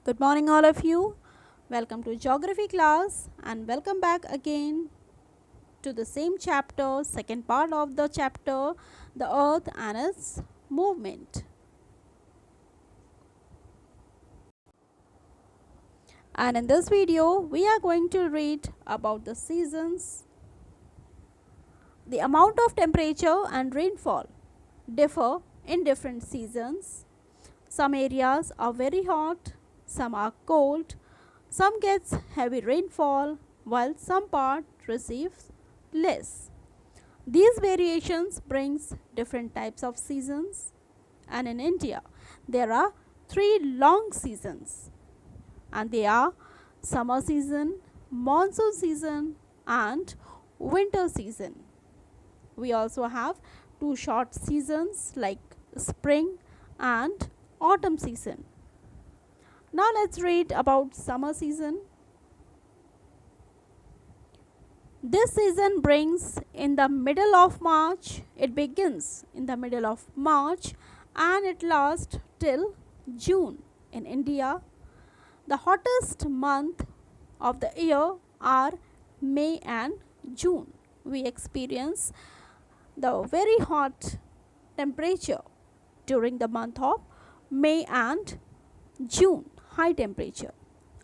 Good morning, all of you. Welcome to Geography class and welcome back again to the same chapter, second part of the chapter, the Earth and its movement. And in this video, we are going to read about the seasons. The amount of temperature and rainfall differ in different seasons. Some areas are very hot, some are cold, some gets heavy rainfall while some part receives less. These variations brings different types of seasons, and in India there are three long seasons, and they are summer season, monsoon season and winter season. We also have two short seasons like spring and autumn season. Now let's read about summer season. This season brings in the middle of March. It begins in the middle of March and it lasts till June. In India, the hottest month of the year are May and June. We experience the very hot temperature during the month of May and June, high temperature.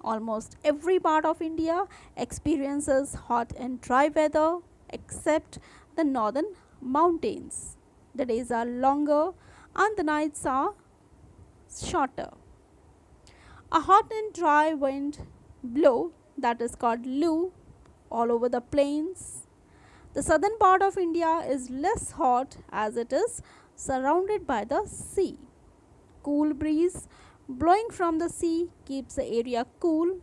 Almost every part of India experiences hot and dry weather except the northern mountains. The days are longer and the nights are shorter. A hot and dry wind blow, that is called Lu, all over the plains. The southern part of India is less hot as it is surrounded by the sea. Cool breeze blowing from the sea keeps the area cool.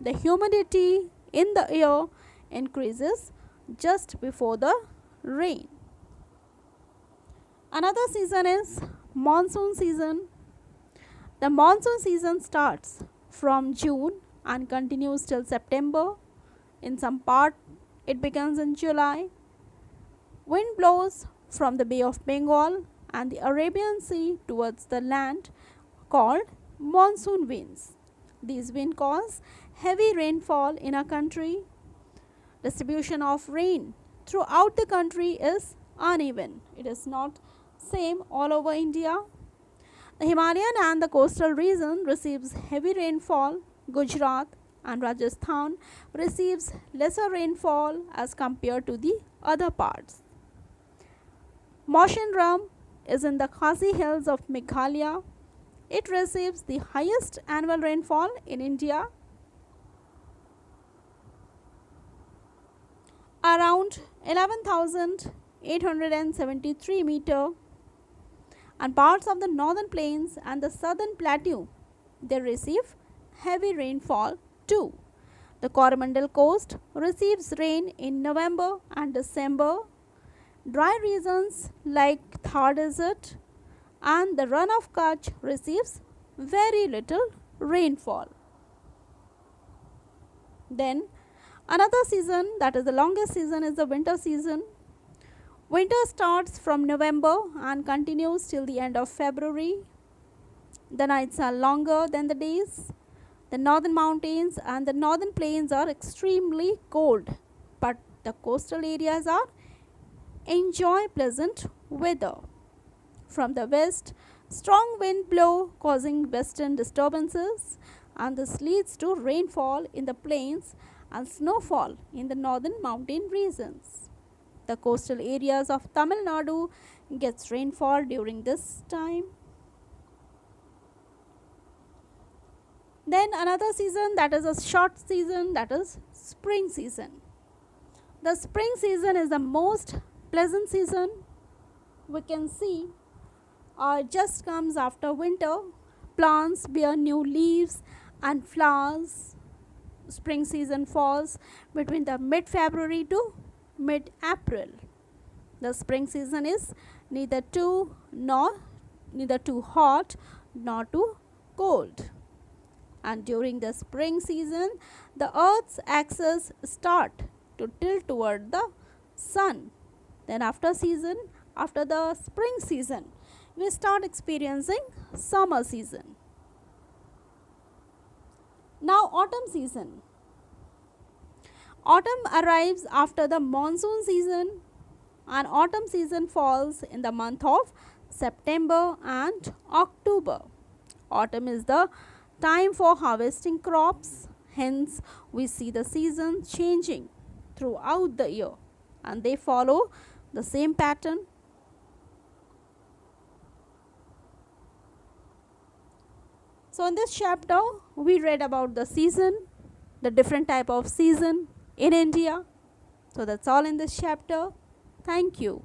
The humidity in the air increases just before the rain. Another season is monsoon season. The monsoon season starts from June and continues till September. In some part it begins in July. Wind blows from the Bay of Bengal and the Arabian Sea towards the land called monsoon winds. These winds cause heavy rainfall in our country. Distribution of rain throughout the country is uneven. It is not same all over India. The Himalayan and the coastal region receives heavy rainfall. Gujarat and Rajasthan receives lesser rainfall as compared to the other parts. Mawsynram is in the Khasi Hills of Meghalaya. It receives the highest annual rainfall in India, around 11,873 meter, and parts of the northern plains and the southern plateau they receive heavy rainfall too. The Coromandel coast receives rain in November and December. Dry regions like Thar Desert and the Run of Kutch receives very little rainfall. Then another season, that is the longest season, is the winter season. Winter starts from November and continues till the end of February. The nights are longer than the days. The northern mountains and the northern plains are extremely cold, but the coastal areas are enjoy pleasant weather. From the west, strong wind blow causing western disturbances, and this leads to rainfall in the plains and snowfall in the northern mountain regions. The coastal areas of Tamil Nadu gets rainfall during this time. Then another season, that is a short season, that is spring season. The spring season is the most pleasant season. We can see just comes after winter. Plants bear new leaves and flowers. Spring season falls between the mid-February to mid-April. The spring season is neither too hot nor too cold. And during the spring season, the Earth's axis start to tilt toward the sun. Then after the spring season, we start experiencing summer season. Now autumn season. Autumn arrives after the monsoon season, and autumn season falls in the month of September and October. Autumn is the time for harvesting crops, hence we see the seasons changing throughout the year, and they follow the same pattern. So in this chapter we read about the season, the different type of season in India. So that's all in this chapter. Thank you.